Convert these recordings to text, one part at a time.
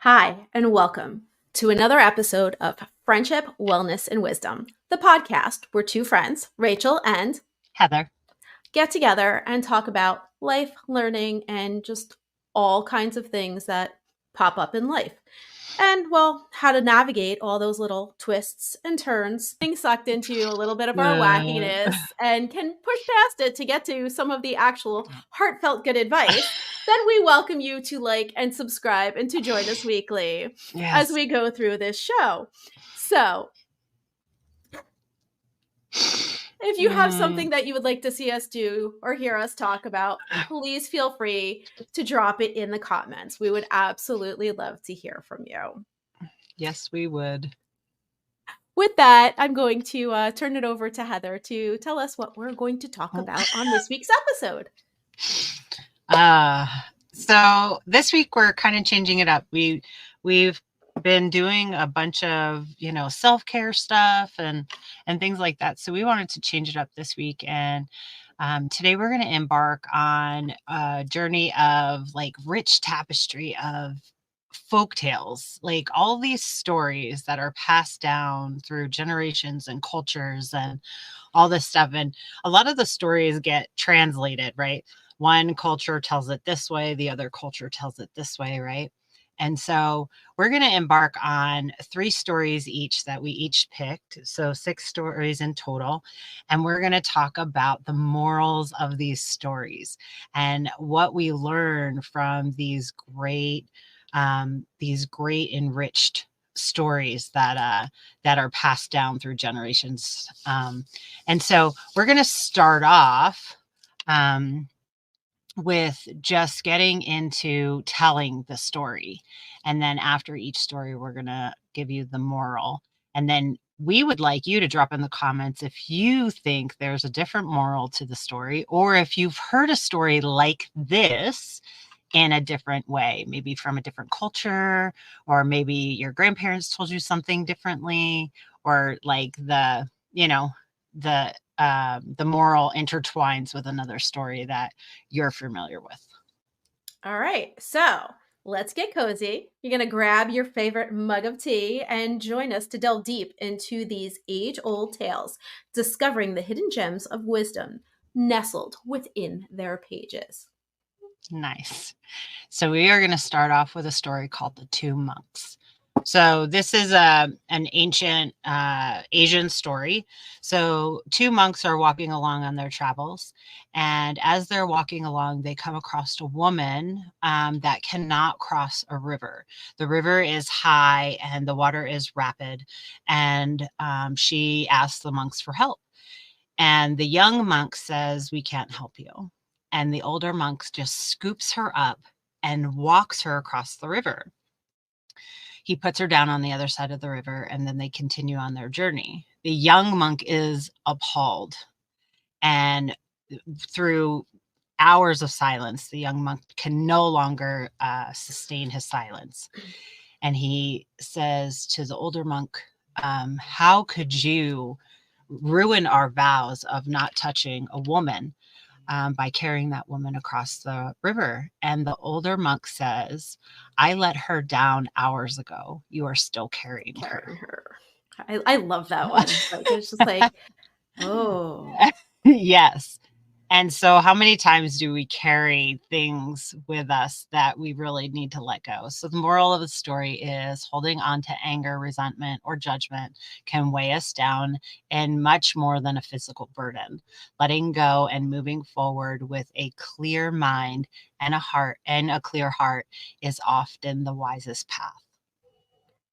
Hi, and welcome to another episode of Friendship, Wellness, and Wisdom, the podcast where two friends, Rachel and Heather. get together and talk about life, learning, and just all kinds of things that pop up in life. And, well, how to navigate all those little twists and turns, being sucked into a little bit of our Uh, wackiness and can push past it to get to some of the actual heartfelt good advice. Then we welcome you to like and subscribe and to join us weekly as yes. we go through this show. So, if you have Mm, something that you would like to see us do or hear us talk about, please feel free to drop it in the comments. We would absolutely love to hear from you. yes, we would. With that, I'm going to turn it over to Heather to tell us what we're going to talk Oh. about on this week's episode. Uh, so this week we're kind of changing it up. We've been doing a bunch of, self-care stuff and things like that. So we wanted to change it up this week. And today we're going to embark on a journey of like rich tapestry of folk tales, like all these stories that are passed down through generations and cultures and all this stuff. And a lot of the stories get translated, right? One culture tells it this way, the other culture tells it this way, right? And so we're going to embark on 3 stories each that we each picked. So 6 stories in total. And we're going to talk about the morals of these stories and what we learn from these great enriched stories that are passed down through generations. And so we're going to start off with just getting into telling the story. And then after each story, we're going to give you the moral. And then we would like you to drop in the comments if you think there's a different moral to the story, or if you've heard a story like this in a different way, maybe from a different culture, or maybe your grandparents told you something differently, or like the moral intertwines with another story that you're familiar with. All right, so let's get cozy. You're going to grab your favorite mug of tea and join us to delve deep into these age old tales, discovering the hidden gems of wisdom nestled within their pages. Nice. So we are going to start off with a story called The Two Monks. So this is an ancient Asian story. So 2 monks are walking along on their travels, and as they're walking along, they come across a woman that cannot cross a river. The river is high and the water is rapid, and she asks the monks for help. And the young monk says, "We can't help you." And the older monk just scoops her up and walks her across the river. He puts her down on the other side of the river, and then they continue on their journey. The young monk is appalled, and through hours of silence, the young monk can no longer sustain his silence. And he says to the older monk, "How could you ruin our vows of not touching a woman by carrying that woman across the river?" And the older monk says, "I let her down hours ago. You are still carrying her." Carrying her. I love that one. Like, it's just like, oh, Yes. And so, how many times do we carry things with us that we really need to let go? So, the moral of the story is holding on to anger, resentment, or judgment can weigh us down and much more than a physical burden. Letting go and moving forward with a clear mind and a clear heart is often the wisest path.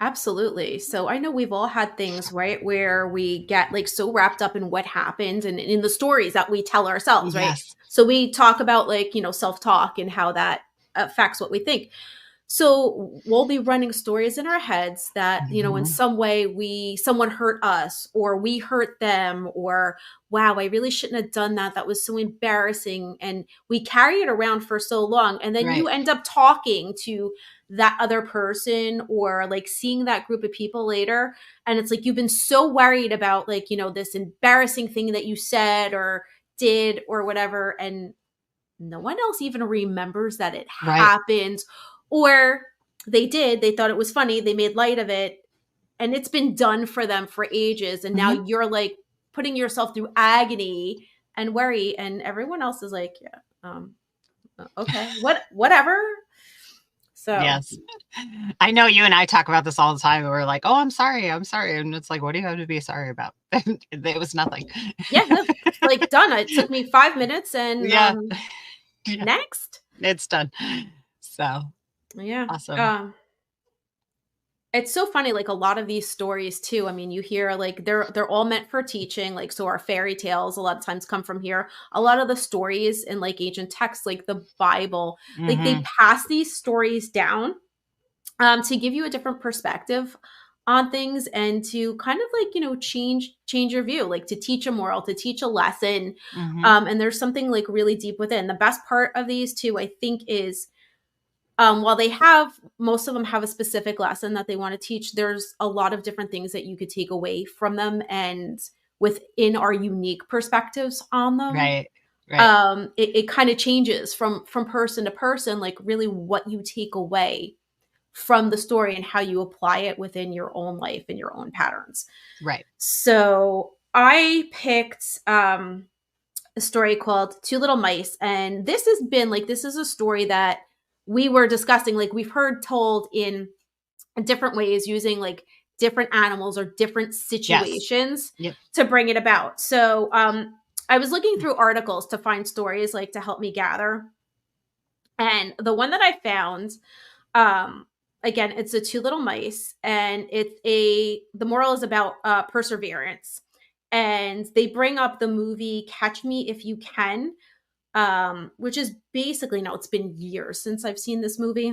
absolutely. So I know we've all had things, right, where we get like so wrapped up in what happened and in the stories that we tell ourselves, right? Yes. So we talk about like, self talk and how that affects what we think. So we'll be running stories in our heads that, in Mhm. some way someone hurt us or we hurt them, or wow, I really shouldn't have done that. That was so embarrassing. And we carry it around for so long. And then you Right. end up talking to that other person or like seeing that group of people later. And it's like you've been so worried about like, this embarrassing thing that you said or did or whatever. And no one else even remembers that it Right. happened, or they did. They thought it was funny. They made light of it. And it's been done for them for ages. And now Mhm. you're like putting yourself through agony and worry. And everyone else is like, yeah, okay, whatever. So, Yes. I know you and I talk about this all the time. We're like, "Oh, I'm sorry. I'm sorry." And it's like, "What do you have to be sorry about?" It was nothing. yeah, no, it's like done. It took me 5 minutes and Yeah. Yeah. next. It's done. So, Yeah. awesome. It's so funny, like a lot of these stories too. I mean, you hear like they're all meant for teaching. Like, so our fairy tales a lot of times come from here. A lot of the stories in like ancient texts, like the Bible, like they Mhm. pass these stories down to give you a different perspective on things and to kind of like change your view, like to teach a moral, to teach a lesson. Mhm. And there's something like really deep within. The best part of these two, I think, is while they have most of them have a specific lesson that they want to teach, there's a lot of different things that you could take away from them and within our unique perspectives on them. Right. Right. It kind of changes from person to person, like really what you take away from the story and how you apply it within your own life and your own patterns. Right. So I picked a story called Two Little Mice. And this is a story that we were discussing. Like we've heard told in different ways using like different animals or different Yes. situations Yep. to bring it about. So I was looking through articles to find stories like to help me gather. And the one that I found, um, again, it's a Two Little Mice, and the moral is about perseverance. And they bring up the movie Catch Me If You Can, which is basically, no, it's been years since I've seen this movie.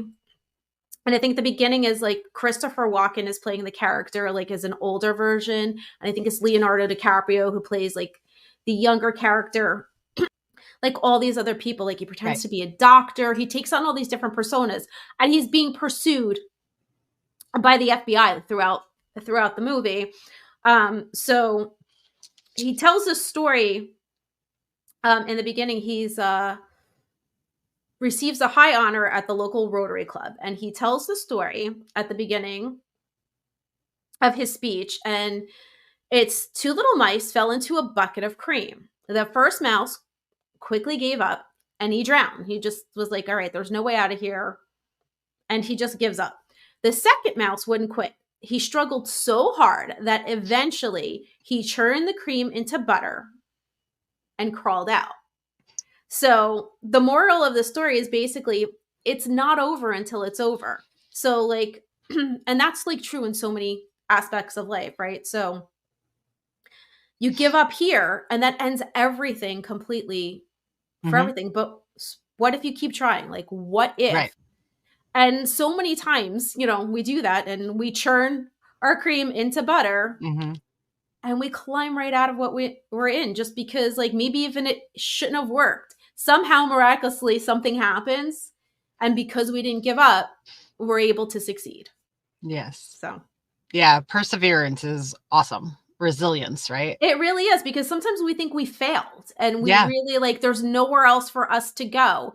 And I think the beginning is like Christopher Walken is playing the character like as an older version. And I think it's Leonardo DiCaprio who plays like the younger character, like all these other people. Like he pretends Right. to be a doctor. He takes on all these different personas and he's being pursued by the FBI throughout the movie. So he tells this story. In the beginning, he's receives a high honor at the local Rotary Club, and he tells the story at the beginning of his speech. And it's two little mice fell into a bucket of cream. The first mouse quickly gave up, and he drowned. He just was like, "All right, there's no way out of here," and he just gives up. The second mouse wouldn't quit. He struggled so hard that eventually he churned the cream into butter and crawled out. So the moral of the story is basically it's not over until it's over. So like and that's like true in so many aspects of life, right? So you give up here and that ends everything completely for Mhm. everything. But what if you keep trying? Like what if? Right. And so many times, we do that and we churn our cream into butter Mhm. and we climb right out of what we're in just because like maybe even it shouldn't have worked. Somehow miraculously something happens and because we didn't give up, we're able to succeed. Yes. So Yeah, perseverance is awesome. Resilience, right? it really is because sometimes we think we failed and we Yeah. really like there's nowhere else for us to go.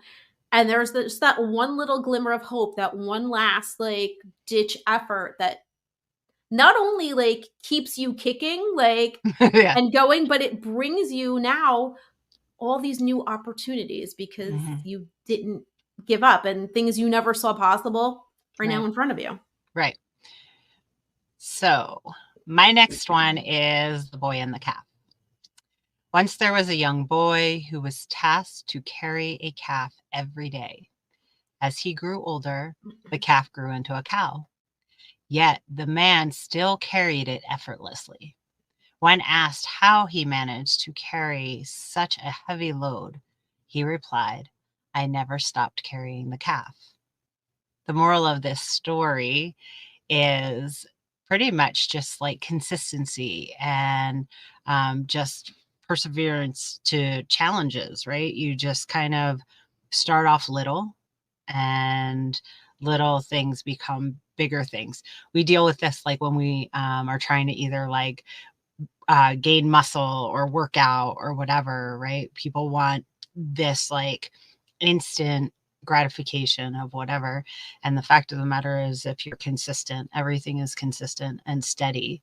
And there's just that one little glimmer of hope, that one last like ditch effort that not only like keeps you kicking like Yeah. and going, but it brings you now all these new opportunities because Mhm. you didn't give up and things you never saw possible are now Right. in front of you. Right. So, my next one is The Boy and the Calf. Once there was a young boy who was tasked to carry a calf every day. As he grew older, the calf grew into a cow. Yet the man still carried it effortlessly. When asked how he managed to carry such a heavy load, he replied, "I never stopped carrying the calf." The moral of this story is pretty much just like consistency and just perseverance to challenges, right? You just kind of start off little and little things become bigger things. We deal with this like when we are trying to either like gain muscle or work out or whatever, right? People want this like instant gratification of whatever. And the fact of the matter is, if you're consistent, everything is consistent and steady.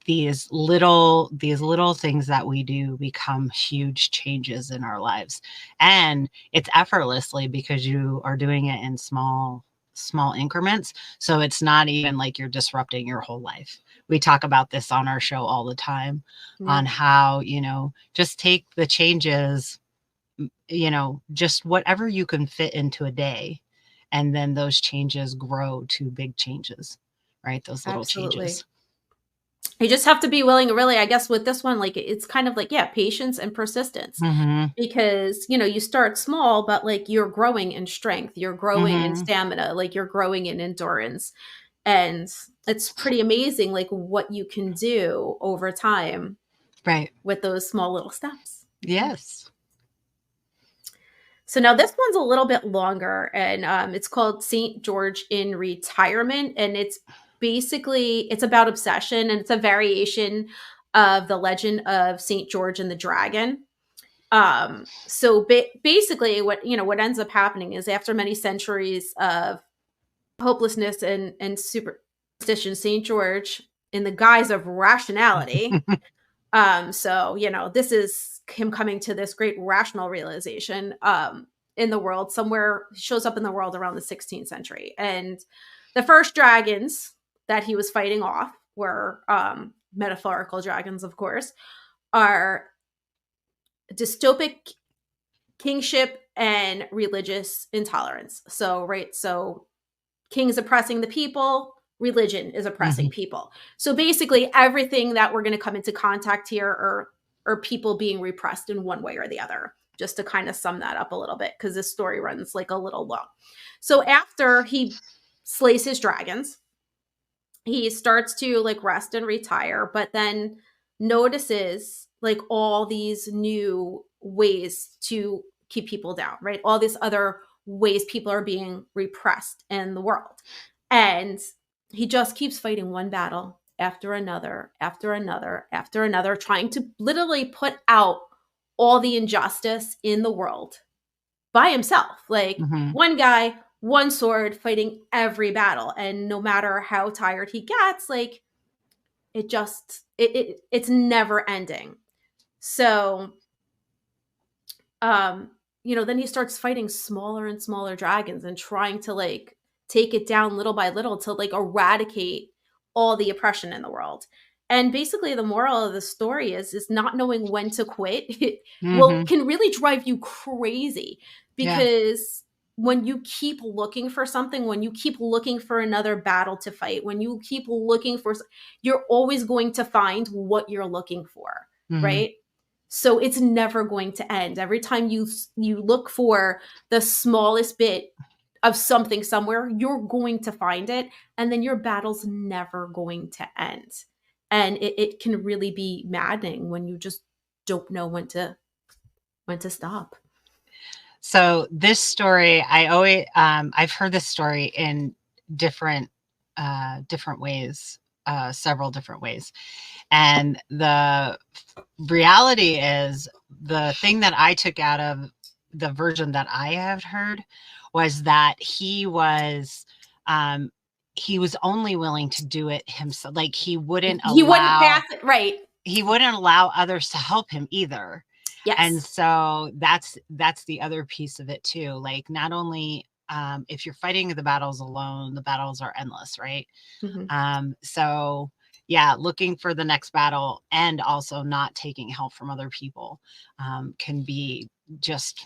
These little things that we do become huge changes in our lives, and it's effortlessly because you are doing it in small increments. So it's not even like you're disrupting your whole life. We talk about this on our show all the time, Yeah, on how, just take the changes, just whatever you can fit into a day. And then those changes grow to big changes, right? Those little absolutely. changes. You just have to be willing to really, I guess, with this one, like it's kind of like, yeah, patience and persistence. Mm-hmm. Because, you start small, but like you're growing in strength, you're growing in Mm-hmm. stamina, like you're growing in endurance. And it's pretty amazing, like what you can do over time Right. with those small little steps. Yeah. Yes. So now this one's a little bit longer, and it's called Saint George in Retirement, and it's about obsession, and it's a variation of the legend of Saint George and the Dragon. So basically, what ends up happening is after many centuries of hopelessness and superstition, Saint George, in the guise of rationality, so, this is him coming to this great rational realization in the world, somewhere shows up in the world around the 16th century. And the first dragons that he was fighting off were metaphorical dragons, of course, are dystopic kingship and religious intolerance. So, right, so kings oppressing the people, religion is oppressing Mm-hmm. people. So basically everything that we're going to come into contact here are people being repressed in one way or the other. Just to kind of sum that up a little bit, because this story runs like a little long. So after he slays his dragons, he starts to like rest and retire, but then notices like all these new ways to keep people down, right? All these other ways people are being repressed in the world. And he just keeps fighting one battle after another, after another, after another, trying to literally put out all the injustice in the world by himself. Like Mm-hmm. one guy, one sword fighting every battle. And no matter how tired he gets, like it's never ending. So um then he starts fighting smaller and smaller dragons and trying to like take it down little by little to like eradicate all the oppression in the world. And basically the moral of the story is not knowing when to quit Mm-hmm. can really drive you crazy, Yeah. because when you keep looking for something, when you keep looking for another battle to fight, when you keep looking for, you're always going to find what you're looking for, Mm-hmm. right? So it's never going to end. Every time you look for the smallest bit of something somewhere, you're going to find it, and then your battle's never going to end. And it can really be maddening when you just don't know when to stop. So this story, I've heard this story in different different ways, several different ways. And the reality is, the thing that I took out of the version that I have heard was that he was only willing to do it himself. Like He wouldn't pass it, right? he wouldn't allow others to help him either. And Yes. so that's the other piece of it too. Like, not only if you're fighting the battles alone, the battles are endless, right? Mhm. So yeah, looking for the next battle and also not taking help from other people can be just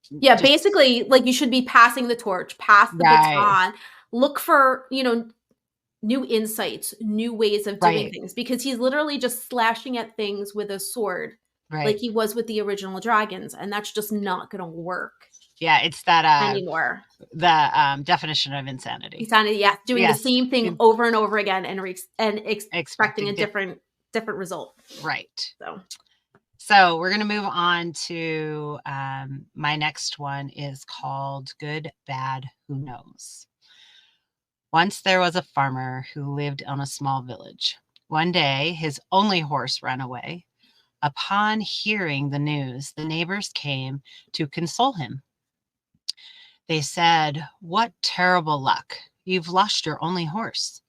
Yeah, just basically, like you should be passing the torch, pass the right, baton, look for, new insights, new ways of doing right, things, because he's literally just slashing at things with a sword like right. he was with the original dragons, and that's just not going to work Yeah, it's that anymore. the definition of insanity. He's kind of, yeah, doing the Yes, same thing over and over again and expecting expecting a different result. right. So, So we're going to move on to my next one is called Good, Bad, Who Knows? Once there was a farmer who lived on a small village. One day, his only horse ran away. Upon hearing the news, the neighbors came to console him. They said, "What terrible luck! You've lost your only horse."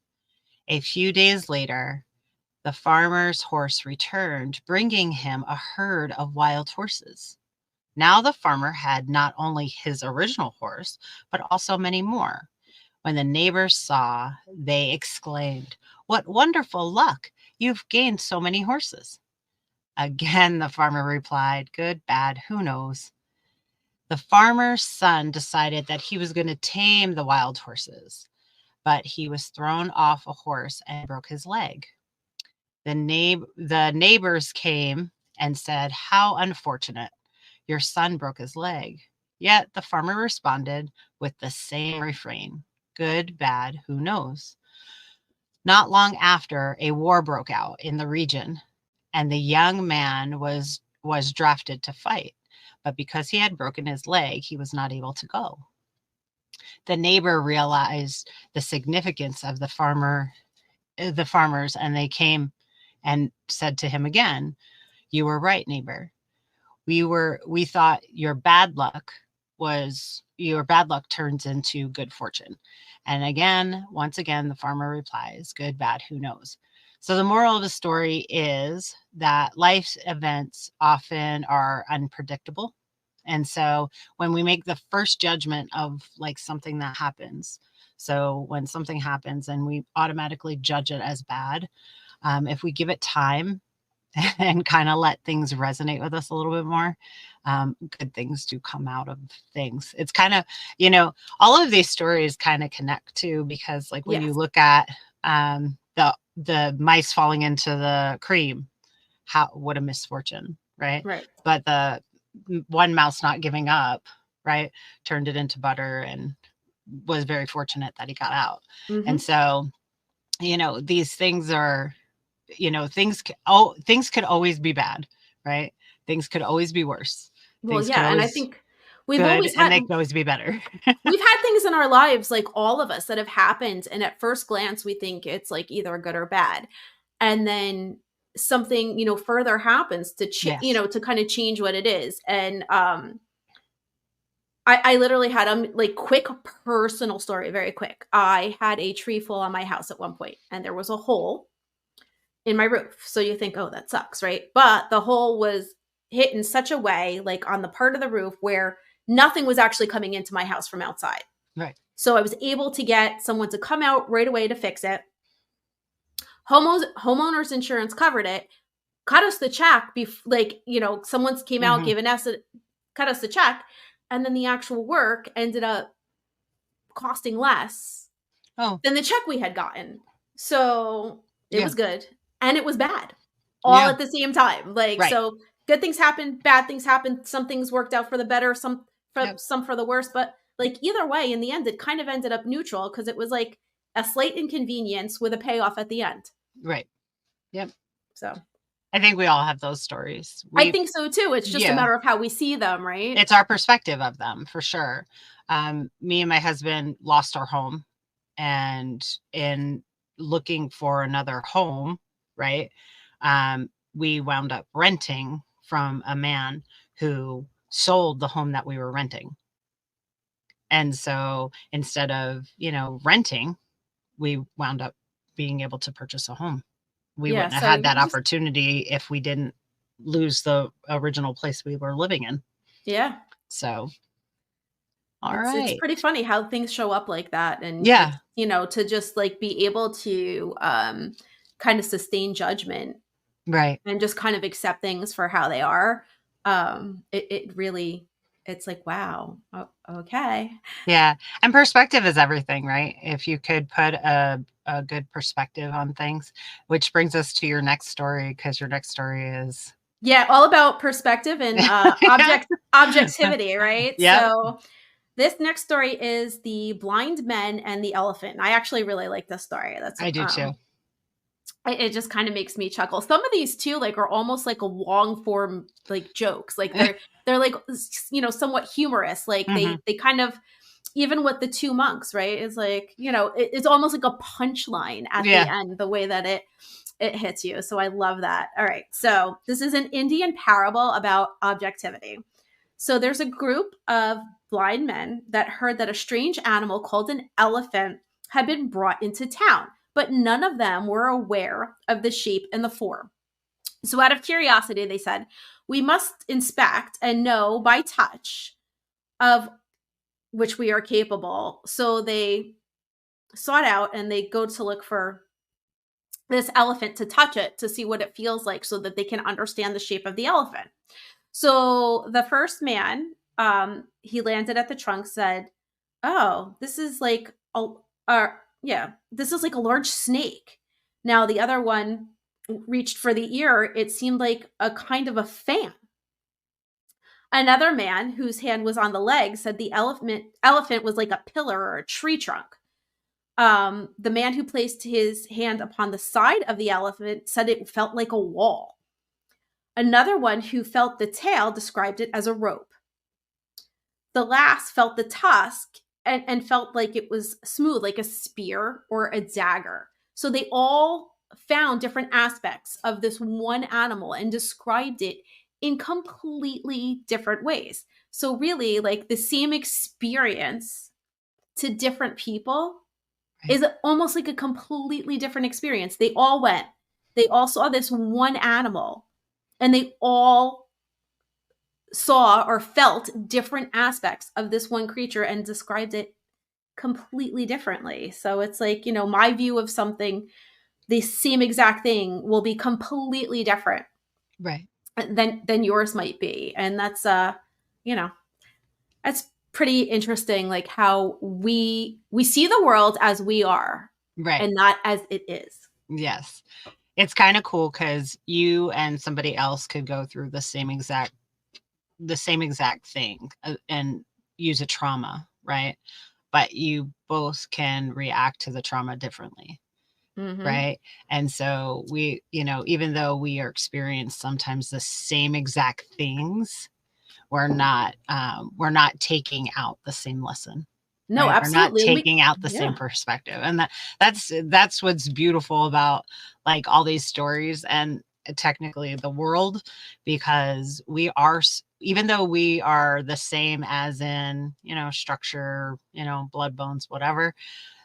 A few days later, the farmer's horse returned, bringing him a herd of wild horses. Now the farmer had not only his original horse, but also many more. When the neighbors saw, they exclaimed, "What wonderful luck! You've gained so many horses." Again, the farmer replied, "Good, bad, who knows?" The farmer's son decided that he was going to tame the wild horses, but he was thrown off a horse and broke his leg. The neighbors came and said, "How unfortunate. Your son broke his leg." Yet the farmer responded with the same refrain, "Good, bad, who knows?" Not long after, a war broke out in the region, and the young man was drafted to fight. But because he had broken his leg, he was not able to go. The neighbor realized the significance of the farmers, and they came and said to him again, "You were right, neighbor. We thought your bad luck turns into good fortune." And again, once again, the farmer replies, "Good, bad, who knows?" So the moral of the story is that life's events often are unpredictable. And so when we make the first judgment of like something that happens, so when something happens and we automatically judge it as bad, if we give it time and kind of let things resonate with us a little bit more, good things do come out of things. It's kind of, all of these stories kind of connect too, because like when you Yes. look at the mice falling into the cream, what a misfortune, right? Right. But the one mouse not giving up, right, turned it into butter and was very fortunate that he got out. And Hmm. so, these things are, things could always be bad, right? Things could always be worse. Well, Things could yeah, and I always think we've good, always and had they could always be better. we've had things in our lives, like all of us, that have happened, and at first glance, we think it's like either good or bad, and then something further happens to Yes. to kind of change what it is. And I literally had like quick personal story, very quick. I had a tree fall on my house at one point, and there was a hole in my roof. So you think, oh, that sucks, right? But the hole was hit in such a way, like on the part of the roof where nothing was actually coming into my house from outside. Right. So I was able to get someone to come out right away to fix it. Homeowners insurance covered it, cut us the check. Someone came out, Hmm. gave an estimate, cut us the check, and then the actual work ended up costing less Oh, than the check we had gotten. So it yeah. was good and it was bad all Yeah. at the same time. Like, Right. so good things happen, bad things happen. Some things worked out for the better, Yep. some for the worse. But like either way, in the end, it kind of ended up neutral because it was like a slight inconvenience with a payoff at the end. Right. Yep. So I think we all have those stories. I think so too. It's just a Yeah, matter of how we see them, right? it's our perspective of them for sure. Me and my husband lost our home, and in looking for another home, right, we wound up renting from a man who sold the home that we were renting. And so instead of, renting, we wound up being able to purchase a home. We Yeah. wouldn't have So had that you just, opportunity if we didn't lose the original place we were living in. yeah. So, all It's right. pretty funny how things show up like that, and it's, Yeah, to just, like, be able to, kinda sustain judgment right. and just kind of accept things for how they are. It really, it's like, "Wow, okay." Yeah, and perspective is everything, right? If you could put a good perspective on things, which brings us to your next story, because your next story is Yeah, all about perspective and, objectivity, right? Yep, So, this next story is The Blind Men and the Elephant. I actually really like this story. I do too. It just kinda makes me chuckle. Some of these too, like, are almost like a long form, like, jokes. Like, they're like, somewhat humorous. Like, Mhm. they kind of, even with the 2 monks, right? It's like, it's almost like a punchline at the Yeah. end, the way that it hits you. So I love that. All right. So this is an Indian parable about objectivity. So there's a group of blind men that heard that a strange animal called an elephant had been brought into town, but none of them were aware of the shape and the form. So, out of curiosity, they said, we must inspect and know by touch of which we are capable. So, they sought out and they go to look for this elephant to touch it to see what it feels like so that they can understand the shape of the elephant. So, the first man, he landed at the trunk, said, oh, this is like yeah, this is like a large snake. Now, the other one reached for the ear. It seemed like a kind of a fan. Another man whose hand was on the leg said the elephant was like a pillar or a tree trunk. The man who placed his hand upon the side of the elephant said it felt like a wall. Another one who felt the tail described it as a rope. The last felt the tusk and felt like it was smooth, like a spear or a dagger. So they all found different aspects of this one animal and described it in completely different ways. So, really, like the same experience to different people Right. is almost like a completely different experience. They all went, they all saw this one animal, and they all saw or felt different aspects of this one creature and described it completely differently. So it's like, my view of something, the same exact thing will be completely different Right. than yours might be. And you know, that's pretty interesting, like how we see the world as we are Right. and not as it is. Yes. It's kind of cool because you and somebody else could go through the same exact thing and use a trauma, right? But you both can react to the trauma differently, Mm-hmm. right? And so we, even though we are experiencing sometimes the same exact things, we're not taking out the same lesson, No, right? We're not absolutely. And taking out the same yeah. perspective. And that's what's beautiful about like all these stories and technically the world, because even though we are the same as in, structure, blood, bones, whatever,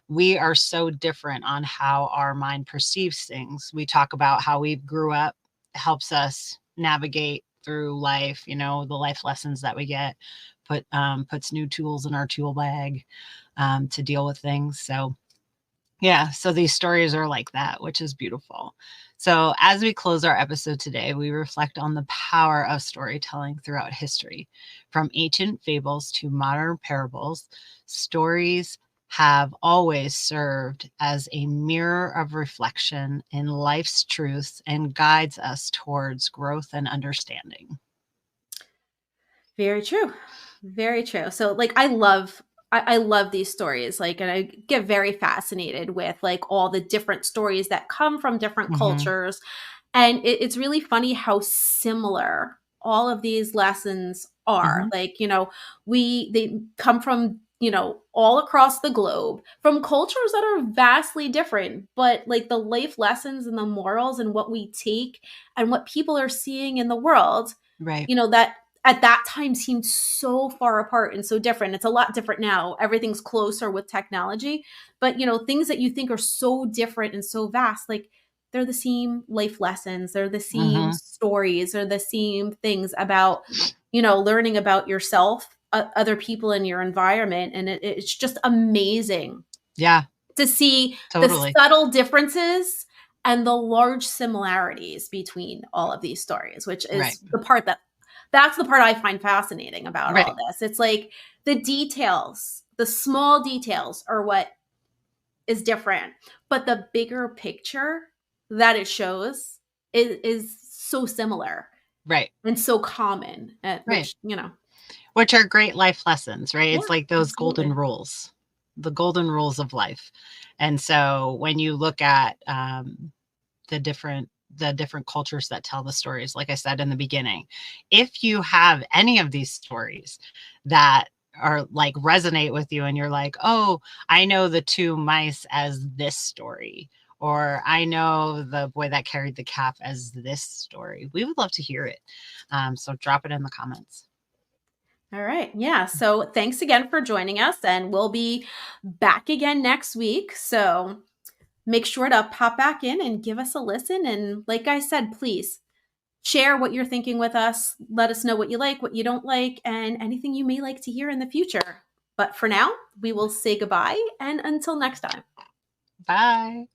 we are so different on how our mind perceives things. We talk about how we grew up helps us navigate through life, the life lessons that we get, puts new tools in our tool bag to deal with things. So yeah, so these stories are like that, which is beautiful. So as we close our episode today, we reflect on the power of storytelling throughout history. From ancient fables to modern parables, stories have always served as a mirror of reflection in life's truths and guides us towards growth and understanding. Very true. Very true. So like I love these stories, like, and I get very fascinated with like all the different stories that come from different Hmm. cultures. And it's really funny how similar all of these lessons are. Hmm. Like, they come from, all across the globe from cultures that are vastly different, but like the life lessons and the morals and what we take and what people are seeing in the world, Right. that at that time seemed so far apart and so different. It's a lot different now. Everything's closer with technology, but things that you think are so different and so vast, like they're the same life lessons, they're the same Hmm. stories, they're the same things about, learning about yourself, other people in your environment. And it's just amazing Yeah, to see the totally. subtle differences and the large similarities between all of these stories, which Right. is that's the part I find fascinating about all Right. this. It's like the details, the small details are what is different, but the bigger picture that it shows is so similar Right. and so common, Right. which, Which are great life lessons, right? yeah, It's like those golden absolutely. rules, the golden rules of life. And so when you look at the different cultures that tell the stories, like I said in the beginning, if you have any of these stories that are like resonate with you and you're like, oh, I know the two mice as this story, or I know the boy that carried the calf as this story, we would love to hear it. So drop it in the comments. All right. Yeah. So thanks again for joining us, and we'll be back again next week. So make sure to pop back in and give us a listen. And like I said, please share what you're thinking with us. Let us know what you like, what you don't like, and anything you may like to hear in the future. But for now, we will say goodbye and until next time. Bye.